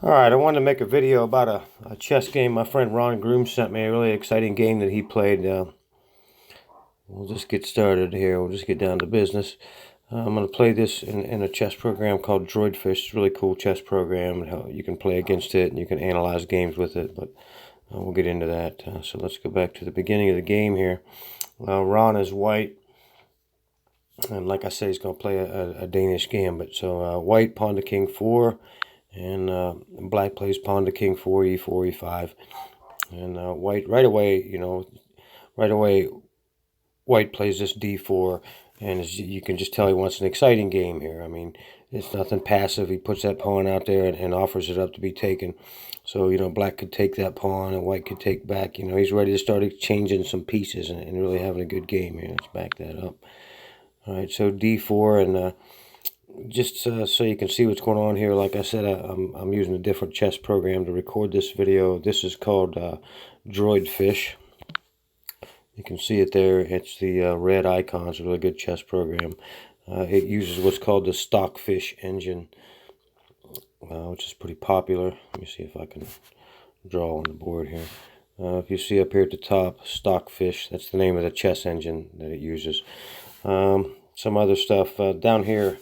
Alright, I wanted to make a video about a chess game my friend Ron Groom sent me, a really exciting game that he played. We'll just get started here. We'll just get down to business. I'm going to play this in a chess program called Droidfish. It's a really cool chess program. You can play against it and you can analyze games with it, but we'll get into that. So let's go back to the beginning of the game here. Ron is white, and like I say, he's going to play a Danish gambit. So white pawn to king 4. And black plays pawn to king 4, e4, e5. And white, right away, white plays this d4. And as you can just tell, he wants an exciting game here. I mean, it's nothing passive. He puts that pawn out there and offers it up to be taken. So, black could take that pawn and white could take back. He's ready to start changing some pieces and really having a good game here. Let's back that up. All right, so d4, and just so you can see what's going on here, like I said, I'm using a different chess program to record this video. This is called Droidfish. You can see it there. It's the red icon. It's a really good chess program. It uses what's called the Stockfish engine, which is pretty popular. Let me see if I can draw on the board here. If you see up here at the top, Stockfish, that's the name of the chess engine that it uses. Some other stuff down here.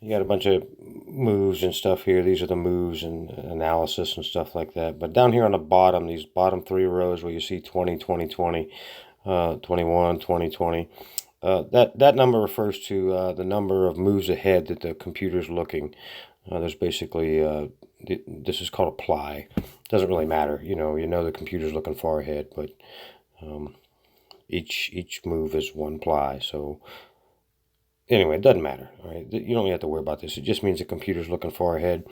You got a bunch of moves and stuff here. These are the moves and analysis and stuff like that. But down here on the bottom, these bottom 3 rows where you see 20, 20, 20, 21, 20, 20, that number refers to the number of moves ahead that the computer's looking. There's basically, this is called a ply. Doesn't really matter. You know the computer's looking far ahead, but each move is 1 ply. So anyway, it doesn't matter. All right? You don't have to worry about this. It just means the computer's looking far ahead.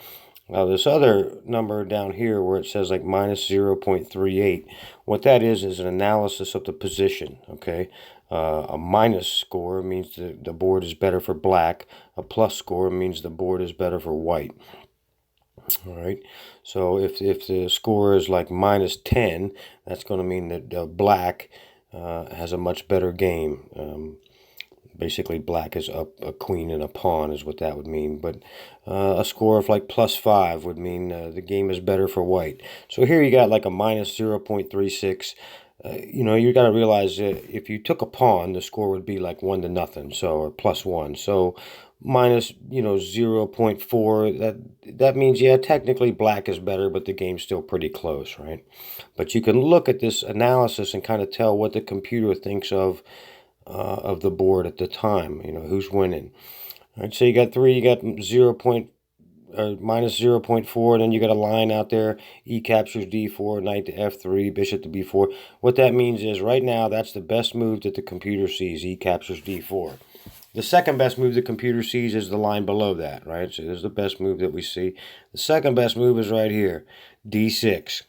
Now, this other number down here where it says like minus 0.38, what that is an analysis of the position, okay? A minus score means the board is better for black. A plus score means the board is better for white. All right, so if the score is like minus 10, that's going to mean that black has a much better game. Basically, black is up a queen and a pawn is what that would mean. But a score of like plus 5 would mean the game is better for white. So here you got like a minus 0.36. You got to realize that if you took a pawn, the score would be like 1-0, so, or plus 1. So minus 0.4, that means, yeah, technically black is better, but the game's still pretty close, right? But you can look at this analysis and kind of tell what the computer thinks of the board at the time, who's winning. All right, so you got 3, you got minus 0.4, then you got a line out there, e captures d4, knight to f3, bishop to b4. What that means is right now that's the best move that the computer sees, e captures d4. The second best move the computer sees is the line below that, right? So this is the best move that we see. The second best move is right here, d6.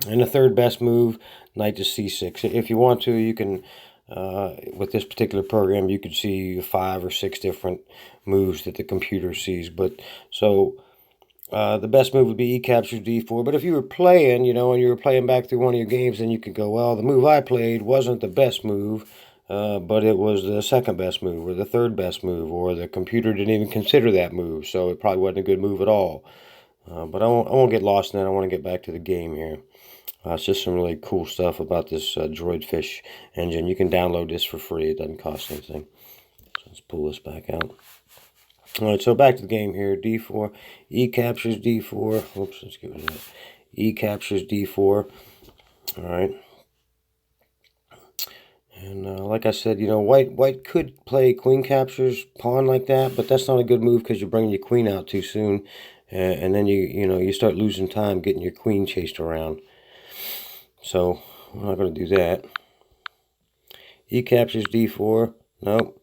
And the third best move, knight to c6. If you want to, you can with this particular program, you could see 5 or 6 different moves that the computer sees. But so the best move would be e captures d4. But if you were playing, and you were playing back through one of your games, then you could go, well, the move I played wasn't the best move, but it was the second best move or the third best move, or the computer didn't even consider that move, so it probably wasn't a good move at all. But I won't get lost in that. I want to get back to the game here. It's just some really cool stuff about this Droidfish engine. You can download this for free. It doesn't cost anything. So let's pull this back out. All right, so back to the game here. D4. E captures D4. Oops, let's get rid of that. E captures D4. All right. And like I said, white could play queen captures pawn like that, but that's not a good move because you're bringing your queen out too soon. And then you start losing time getting your queen chased around. So we're not going to do that. E captures d4. Nope.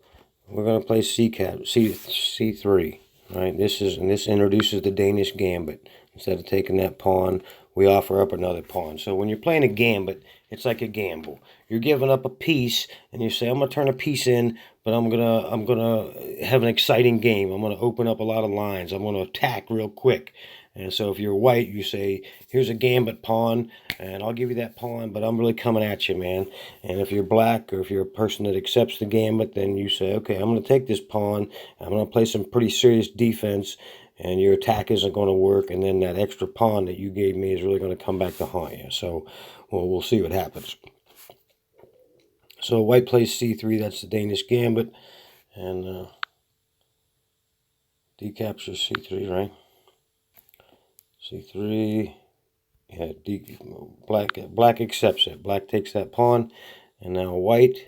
We're going to play c3. Right. This introduces the Danish gambit. Instead of taking that pawn, we offer up another pawn. So when you're playing a gambit, it's like a gamble. You're giving up a piece, and you say, I'm going to turn a piece in, but I'm gonna have an exciting game. I'm going to open up a lot of lines. I'm going to attack real quick. And so if you're white, you say, here's a gambit pawn, and I'll give you that pawn, but I'm really coming at you, man. And if you're black, or if you're a person that accepts the gambit, then you say, okay, I'm going to take this pawn, I'm going to play some pretty serious defense, and your attack isn't going to work, and then that extra pawn that you gave me is really going to come back to haunt you. So, well, we'll see what happens. So white plays c3, that's the Danish gambit, and d captures c3, right? c3, yeah, black accepts it. Black takes that pawn, and now white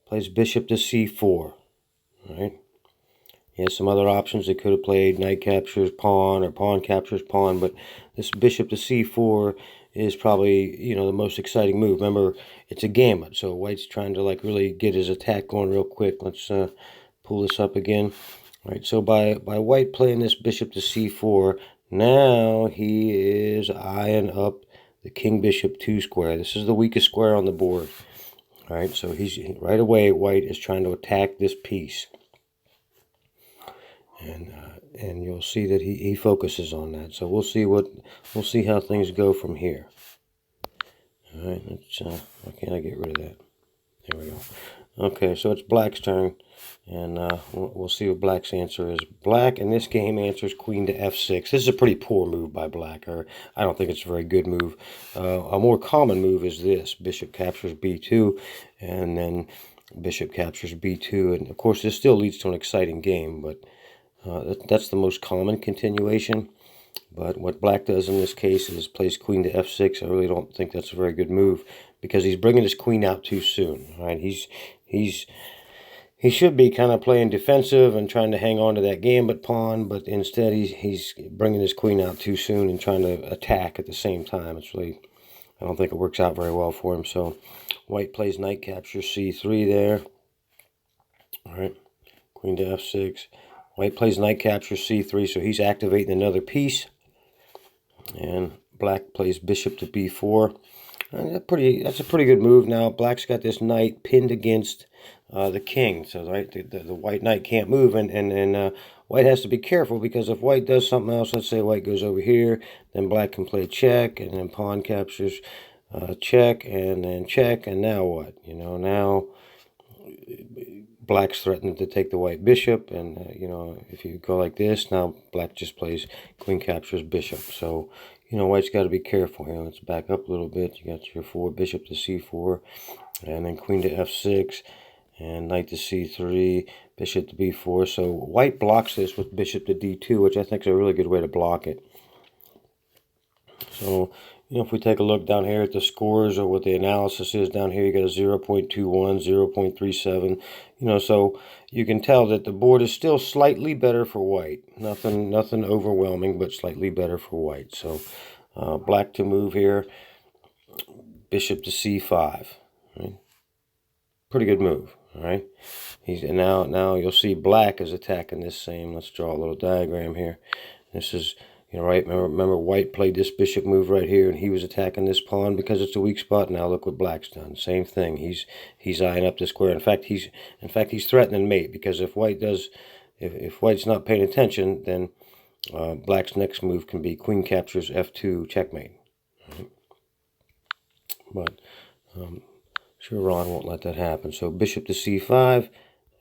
plays bishop to c4, right? He has some other options. They could have played knight captures pawn or pawn captures pawn, but this bishop to c4 is probably, you know, the most exciting move. Remember, it's a gambit, so white's trying to like really get his attack going real quick. Let's pull this up again. All right, so by white playing this bishop to c4, now he is eyeing up the king bishop 2 square. This is the weakest square on the board. All right, so he's right away. White is trying to attack this piece. And you'll see that he focuses on that. So we'll see how things go from here. All right, let's why can't I get rid of that? There we go. Okay, so it's black's turn, and we'll see what black's answer is. Black in this game answers queen to f6. This is a pretty poor move by black, or I don't think it's a very good move. A more common move is this: bishop captures b2, and then bishop captures b2, and of course this still leads to an exciting game, but that's the most common continuation. But what black does in this case is plays queen to f6. I really don't think that's a very good move because he's bringing his queen out too soon. Right? He should be kind of playing defensive and trying to hang on to that gambit pawn, but instead he's bringing his queen out too soon and trying to attack at the same time. It's really, I don't think it works out very well for him. So white plays knight captures c3 there. All right, queen to f6. White plays knight captures c3, so he's activating another piece. And black plays bishop to b4. And that's a pretty good move. Now black's got this knight pinned against the king, so right, the white knight can't move, and white has to be careful because if white does something else, let's say white goes over here, then black can play check, and then pawn captures check, and then check, and now what? You know, now black's threatening to take the white bishop, and you know, if you go like this, now black just plays queen captures bishop. So, you know, white's got to be careful here. Let's back up a little bit. You got your bishop to c4, and then queen to f6, and knight to c3, bishop to b4. So white blocks this with bishop to d2, which I think is a really good way to block it. So, you know, if we take a look down here at the scores or what the analysis is down here, you got a 0.21, 0.37, you know, so you can tell that the board is still slightly better for white. Nothing overwhelming, but slightly better for white. So black to move here, bishop to c5, right? Pretty good move, all right? Now you'll see black is attacking this same. Let's draw a little diagram here. This is, you know, right, remember white played this bishop move right here, and he was attacking this pawn because it's a weak spot. Now look what black's done. Same thing. He's eyeing up the square. In fact, he's threatening mate, because if white's not paying attention, then black's next move can be queen captures f2 checkmate. Right? But sure, Ron won't let that happen. So bishop to c5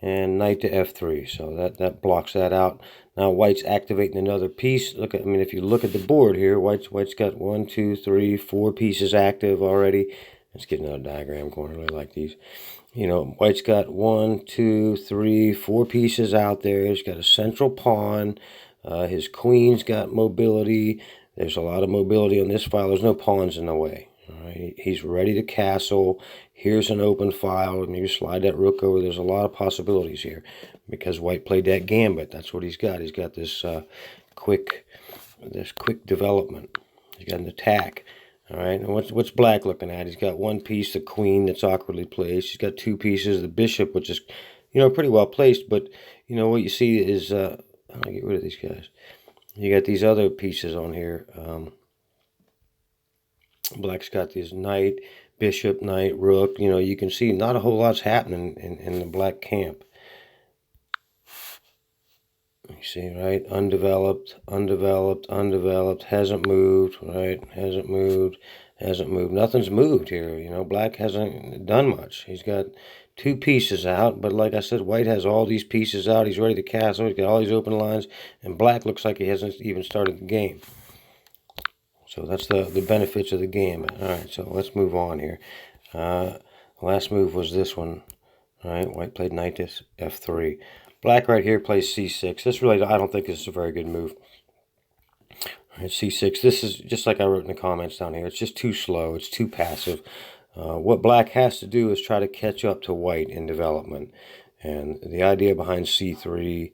and knight to f3. So that blocks that out. Now white's activating another piece. If you look at the board here, white's got 1, 2, 3, 4 pieces active already. Let's get another diagram going. I really like these. You know, white's got 1, 2, 3, 4 pieces out there. He's got a central pawn. His queen's got mobility. There's a lot of mobility on this file. There's no pawns in the way. All right, he's ready to castle. Here's an open file. Maybe slide that rook over. There's a lot of possibilities here because white played that gambit. That's what he's got. He's got this quick development. He's got an attack. All right, and what's black looking at? He's got one piece, the queen, that's awkwardly placed. He's got 2 pieces, the bishop, which is, you know, pretty well placed. But you know what you see is, I'll get rid of these guys. You got these other pieces on here. Black's got this knight, bishop, knight, rook. You know, you can see not a whole lot's happening in the black camp. You see, right? Undeveloped, hasn't moved, right? Hasn't moved. Nothing's moved here. You know, black hasn't done much. He's got 2 pieces out, but like I said, white has all these pieces out. He's ready to castle. He's got all these open lines, and black looks like he hasn't even started the game. So that's the benefits of the game. All right, so let's move on here. Last move was this one. All right, white played knight to f3. Black right here plays c6. This really, I don't think this is a very good move. All right, c6. This is just like I wrote in the comments down here. It's just too slow. It's too passive. What black has to do is try to catch up to white in development. And the idea behind c3,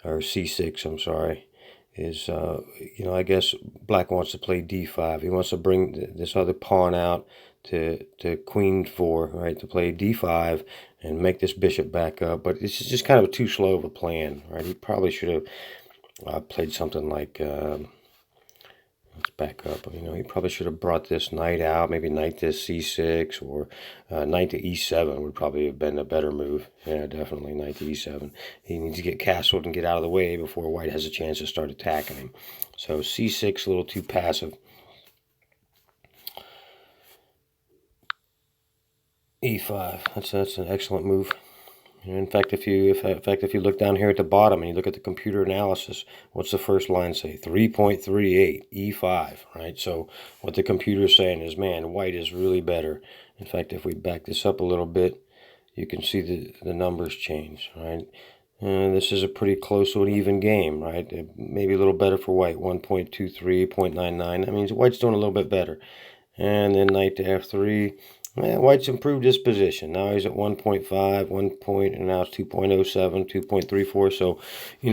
or c6, I'm sorry, is, I guess black wants to play d5. He wants to bring this other pawn out to queen 4, right, to play d5 and make this bishop back up. But this is just kind of too slow of a plan, right? He probably should have played something like... let's back up. He probably should have brought this knight out, maybe knight to c6, or knight to e7 would probably have been a better move. Yeah, definitely knight to e7. He needs to get castled and get out of the way before white has a chance to start attacking him. So c6, a little too passive. e5, that's an excellent move. In fact, if you look down here at the bottom and you look at the computer analysis, what's the first line say? 3.38 e5, right? So what the computer is saying is, man, white is really better. In fact, if we back this up a little bit, you can see the numbers change, right? This is a pretty close to an even game, right? Maybe a little better for white, 1.23, 0.99. That means white's doing a little bit better. And then knight to f3. White's improved his position. Now he's at 1.5, 1 point, and now it's 2.07, 2.34. So,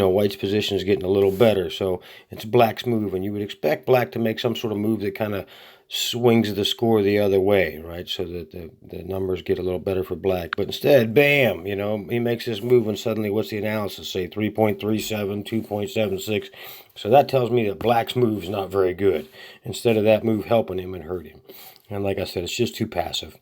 white's position is getting a little better. So it's black's move, and you would expect black to make some sort of move that kind of swings the score the other way, right? So that the numbers get a little better for black. But instead, bam, he makes this move, and suddenly what's the analysis say? 3.37, 2.76. So that tells me that black's move is not very good. Instead of that move helping him and hurt him. And like I said, it's just too passive.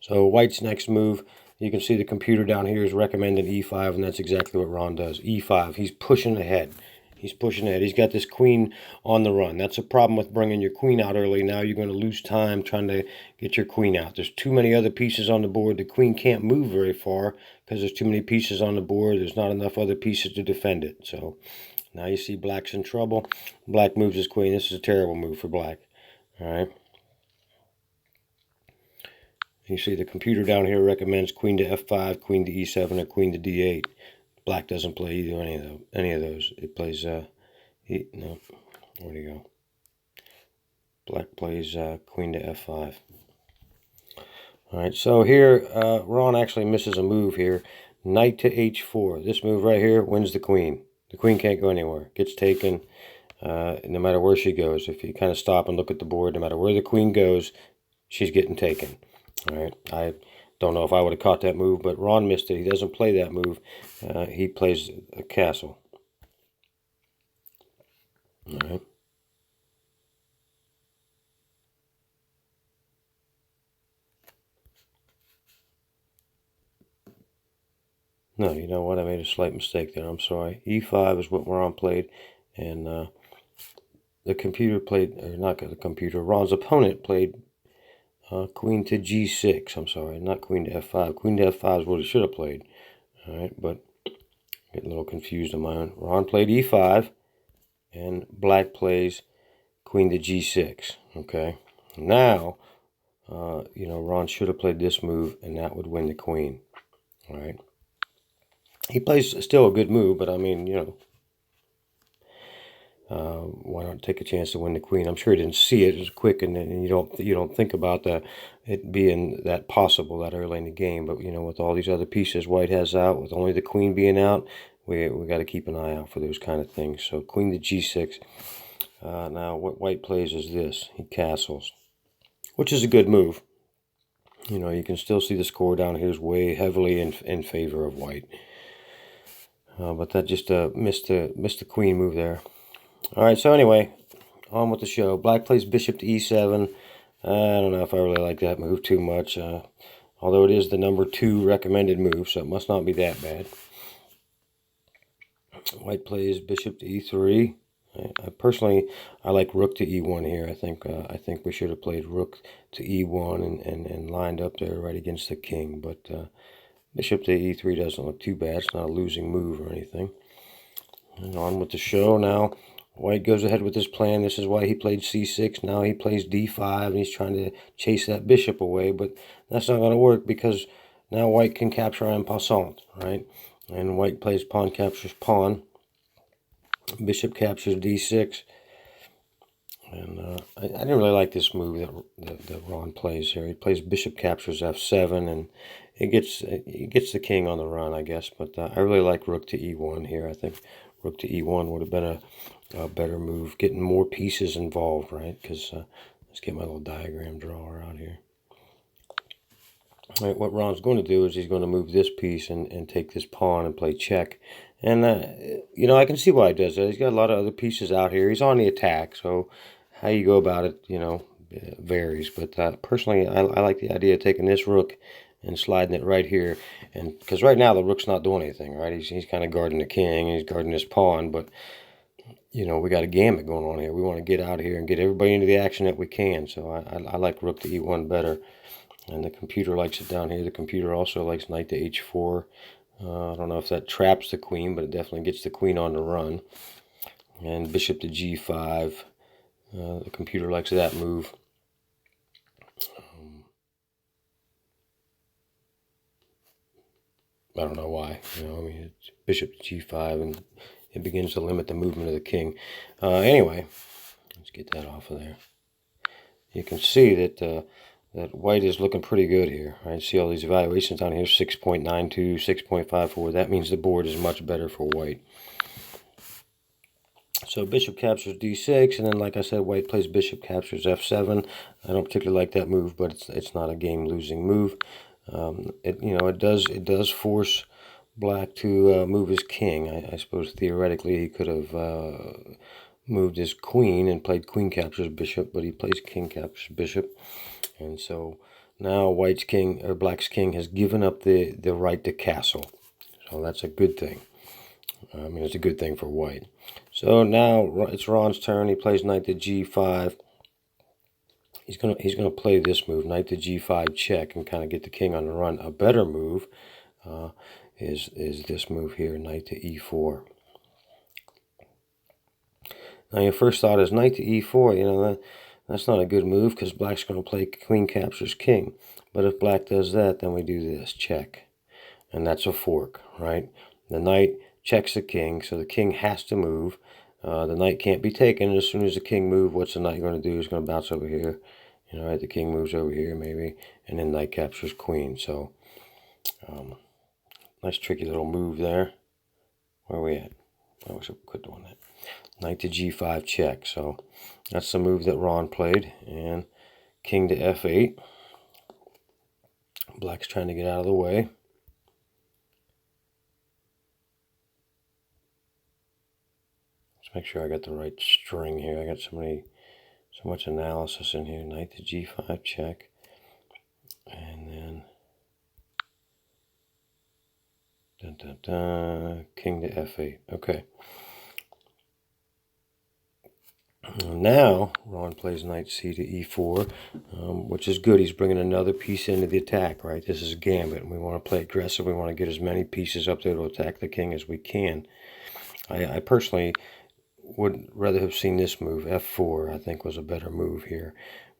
So white's next move, you can see the computer down here is recommending e5, and that's exactly what Ron does. e5, he's pushing ahead. He's pushing ahead. He's got this queen on the run. That's a problem with bringing your queen out early. Now you're going to lose time trying to get your queen out. There's too many other pieces on the board. The queen can't move very far because there's too many pieces on the board. There's not enough other pieces to defend it. So now you see black's in trouble. Black moves his queen. This is a terrible move for black. All right. You see the computer down here recommends queen to f5, queen to e7, or queen to d8. Black doesn't play either any of those. It plays no. Where'd he go? Black plays queen to f5. All right, so here Ron actually misses a move here. Knight to h4. This move right here wins the queen. The queen can't go anywhere. Gets taken no matter where she goes. If you kind of stop and look at the board, no matter where the queen goes, she's getting taken. All right, I don't know if I would have caught that move, but Ron missed it. He doesn't play that move. He plays a castle. All right. No, you know what? I made a slight mistake there. I'm sorry. e5 is what Ron played, and the computer played, or not the computer, Ron's opponent played queen to g6. I'm sorry, not queen to f5. Queen to f5 is what he should have played. All right, but getting a little confused on my own. Ron played e5, and black plays queen to g6. Okay, now, Ron should have played this move, and that would win the queen. All right. He plays still a good move, but I mean, why not take a chance to win the queen? I'm sure he didn't see it as quick, and you don't think about it being that possible that early in the game. But with all these other pieces white has out, with only the queen being out, we got to keep an eye out for those kind of things. So queen to g6. Now what white plays is this: he castles, which is a good move. You can still see the score down here is way heavily in favor of white. But that just missed the queen move there. All right, so anyway, on with the show. Black plays bishop to e7. I don't know if I really like that move too much, although it is the number 2 recommended move, so it must not be that bad. White plays bishop to e3. This move right here wins the queen. The queen can't go anywhere. Gets taken no matter where she goes. If you kind of stop and look at the board, no matter where the queen goes, she's getting taken. All right. So I personally, I like rook to e1 here. I think we should have played rook to e1 and lined up there right against the king. But bishop to e3 doesn't look too bad. It's not a losing move or anything. And on with the show now. White goes ahead with his plan. This is why he played c6. Now he plays d5, and he's trying to chase that bishop away. But that's not going to work because now white can capture en passant, right? And white plays pawn captures pawn. Bishop captures d6. And I didn't really like this move that Ron plays here. He plays bishop captures f7, and it gets the king on the run, I guess. But I really like rook to e1 here. I think rook to e1 would have been a better move, getting more pieces involved, right? Because let's get my little diagram drawer out here. All right, what Ron's going to do is he's going to move this piece and take this pawn and play check. And, you know, I can see why he does that. He's got a lot of other pieces out here. He's on the attack, so how you go about it, you know, varies. But personally, I like the idea of taking this rook and sliding it right here. And because right now the rook's not doing anything, right? He's kind of guarding the king, and he's guarding this pawn, but you know, we got a gambit going on here. We want to get out of here and get everybody into the action that we can. So I like rook to e1 better. And the computer likes it down here. The computer also likes knight to h4. I don't know if that traps the queen, but it definitely gets the queen on the run. And bishop to g5. The computer likes that move. I don't know why. You know, I mean, it's bishop to g5, and it begins to limit the movement of the king. Anyway, let's get that off of there. You can see that that white is looking pretty good here. Right? See all these evaluations down here, 6.92, 6.54. That means the board is much better for white. So bishop captures d6, and then, like I said, white plays bishop captures f7. I don't particularly like that move, but it's not a game-losing move. It does force black to move his king. I suppose theoretically he could have moved his queen and played queen captures bishop, but he plays king captures bishop, and so now white's king or black's king has given up the right to castle. So that's a good thing. I mean, it's a good thing for white. So now it's Ron's turn. He plays knight to g5. He's gonna play this move, knight to g5 check, and kind of get the king on the run. A better move is this move here, knight to e4. Now your first thought is knight to e4. You know that's not a good move because black's going to play queen captures king. But if black does that, then we do this, check, and that's a fork, right? The knight checks the king, so the king has to move. The knight can't be taken. As soon as the king moves, what's the knight going to do? He's going to bounce over here. You know, right? The king moves over here maybe, and then knight captures queen. So, nice tricky little move there. Where are we at? I wish I could quit doing that. Knight to g5 check. So that's the move that Ron played, and king to f8. Black's trying to get out of the way. Let's make sure I got the right string here. I got so much analysis in here. Knight to g5 check, and then king to f8. Okay. Now Ron plays knight c to e4, which is good. He's bringing another piece into the attack, right? This is a gambit, and we want to play aggressive. We want to get as many pieces up there to attack the king as we can. I personally would rather have seen this move, f4. I think was a better move here,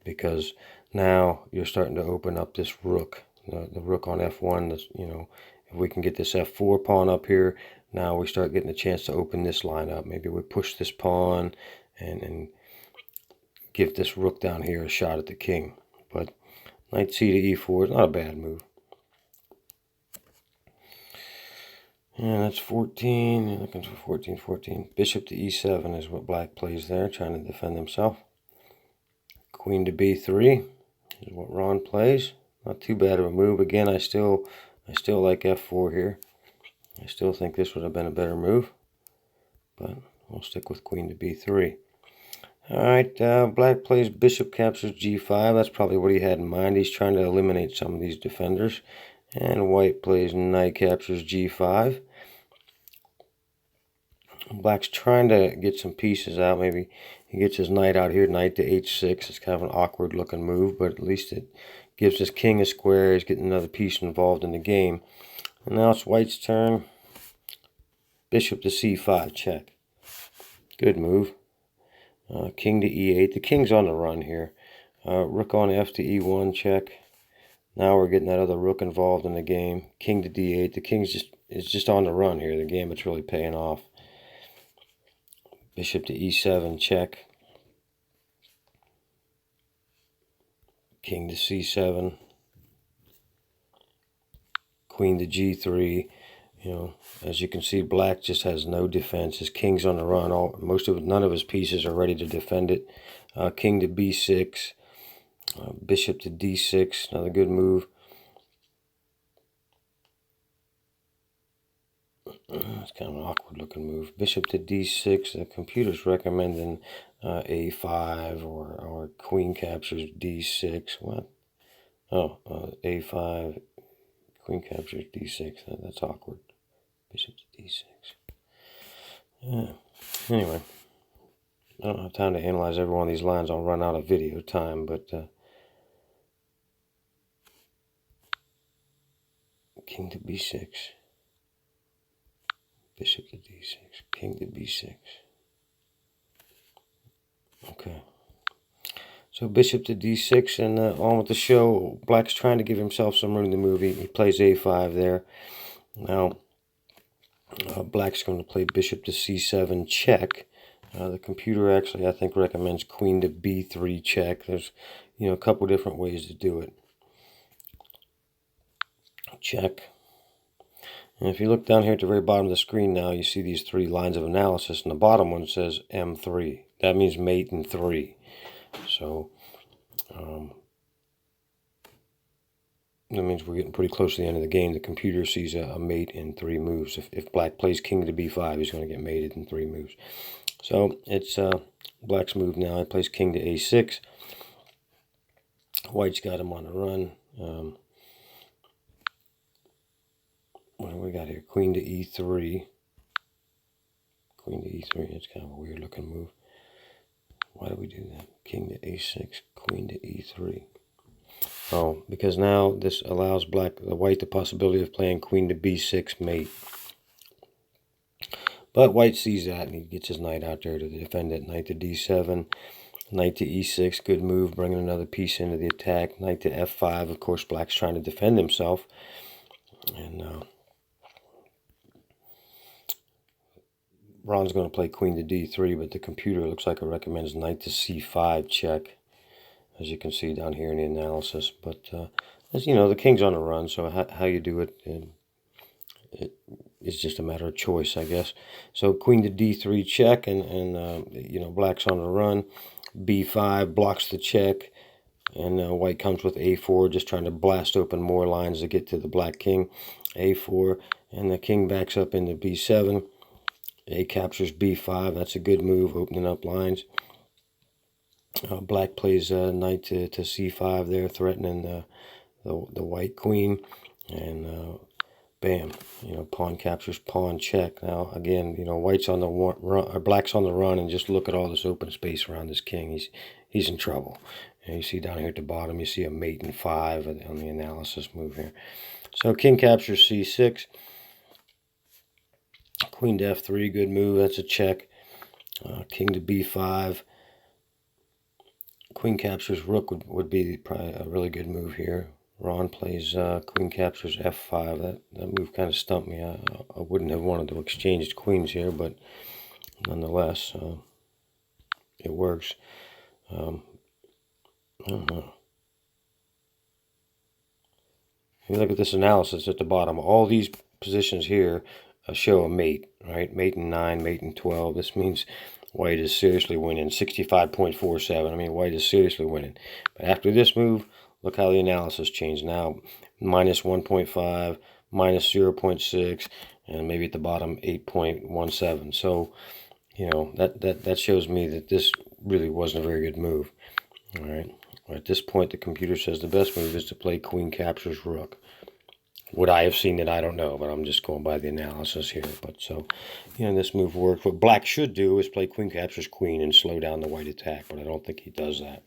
because now you're starting to open up this rook, the rook on f1. This, you know, if we can get this f4 pawn up here, now we start getting a chance to open this line up. Maybe we push this pawn and give this rook down here a shot at the king. But knight c to e4 is not a bad move. And that's 14. You're looking for 14, 14. Bishop to e7 is what black plays there, trying to defend himself. Queen to b3 is what Ron plays. Not too bad of a move. Again, I still like f4 here. I still think this would have been a better move, but we'll stick with queen to b3. All right, black plays bishop captures g5. That's probably what he had in mind. He's trying to eliminate some of these defenders. And white plays knight captures g5. Black's trying to get some pieces out. Maybe he gets his knight out here, knight to h6. It's kind of an awkward looking move, but at least it gives his king a square. He's getting another piece involved in the game. And now it's white's turn. Bishop to c5, check. Good move. King to e8. The king's on the run here. Rook on f to e1, check. Now we're getting that other rook involved in the game. King to d8. The king is just on the run here. The gambit's really paying off. Bishop to e7, check. King to c7. Queen to g3. You know, as you can see, black just has no defense. His king's on the run. None of his pieces are ready to defend it. King to b6. Bishop to d6. Another good move. It's kind of an awkward looking move. Bishop to d6. The computer's recommending a5 or queen captures d6. What? Oh, a5. Queen captures d6. That's awkward. Bishop to d6. Yeah. Anyway, I don't have time to analyze every one of these lines. I'll run out of video time, but king to b6. Bishop to d6. King to b6. Okay. So bishop to d6, and on with the show. Black's trying to give himself some room to move. He plays a5 there. Now, black's going to play bishop to c7 check. The computer actually, I think, recommends queen to b3 check. There's, a couple different ways to do it. Check. And if you look down here at the very bottom of the screen now, you see these three lines of analysis, and the bottom one says M3. That means mate in 3. So, that means we're getting pretty close to the end of the game. The computer sees a mate in 3 moves. If black plays king to b5, he's going to get mated in 3 moves. So, it's black's move now. He plays king to a6. White's got him on the run. What do we got here? Queen to e3. Queen to e3. It's kind of a weird looking move. Why do we do that? King to a6. Queen to e3. Oh, because now this allows the white the possibility of playing queen to b6 mate. But white sees that and he gets his knight out there to defend it. Knight to d7. Knight to e6. Good move, bringing another piece into the attack. Knight to f5. Of course, black's trying to defend himself. And Ron's going to play queen to d3, but the computer looks like it recommends knight to c5 check, as you can see down here in the analysis. But as you know, the king's on the run, so how you do it, it's just a matter of choice, I guess. So queen to d3 check, and black's on the run. b5 blocks the check, and white comes with a4, just trying to blast open more lines to get to the black king. a4, and the king backs up into b7. A captures b5. That's a good move, opening up lines. Black plays knight to c5 there, threatening the white queen. And bam, pawn captures pawn check. Now, again, white's on the run, or black's on the run, and just look at all this open space around this king. He's in trouble. And you see down here at the bottom, you see a mate in 5 on the analysis move here. So king captures c6. Queen to f3, good move. That's a check. King to b5. Queen captures rook would be probably a really good move here. Ron plays queen captures f5. That move kind of stumped me. I wouldn't have wanted to exchange queens here, but nonetheless, it works. I don't know. If you look at this analysis at the bottom, all these positions here show a mate, right? Mate in 9, mate in 12. This means white is seriously winning. 65.47. I mean, white is seriously winning. But after this move, look how the analysis changed. Now, minus 1.5, minus 0.6, and maybe at the bottom, 8.17. So, that shows me that this really wasn't a very good move. All right. At this point, the computer says the best move is to play queen captures rook. Would I have seen it? I don't know, but I'm just going by the analysis here. But so, this move worked. What black should do is play queen captures queen and slow down the white attack, but I don't think he does that.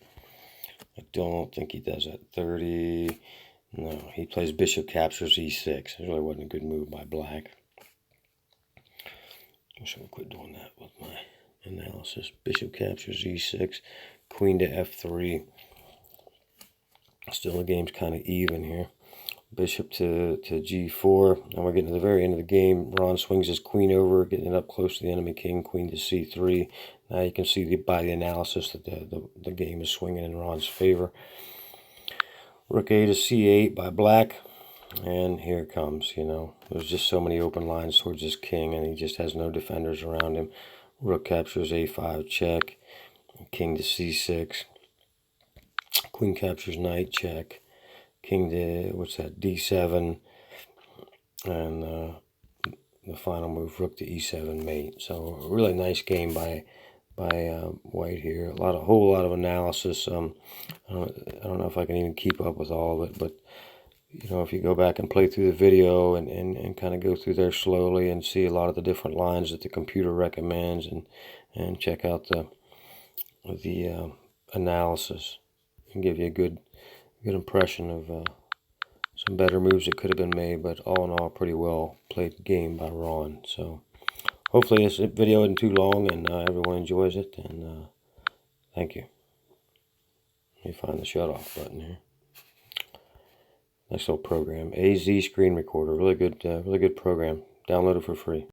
I don't think he does that. 30. No, he plays bishop captures e6. It really wasn't a good move by black. I should quit doing that with my analysis. Bishop captures e6, queen to f3. Still the game's kind of even here. Bishop to g4. Now we're getting to the very end of the game. Ron swings his queen over, getting it up close to the enemy king. Queen to c3. Now you can see by the analysis that the game is swinging in Ron's favor. Rook a to c8 by black. And here it comes, There's just so many open lines towards this king, and he just has no defenders around him. Rook captures a5 check. King to c6. Queen captures knight check. King to, d7. And the final move, rook to e7 mate. So a really nice game by white here. Whole lot of analysis. I don't know if I can even keep up with all of it, but if you go back and play through the video and kind of go through there slowly and see a lot of the different lines that the computer recommends and check out the analysis, and give you a good impression of some better moves that could have been made, but all in all, pretty well played game by Ron. So hopefully this video isn't too long and everyone enjoys it, and thank you. Let me find the shut off button here. Nice little program. AZ Screen Recorder. Really good program. Download it for free.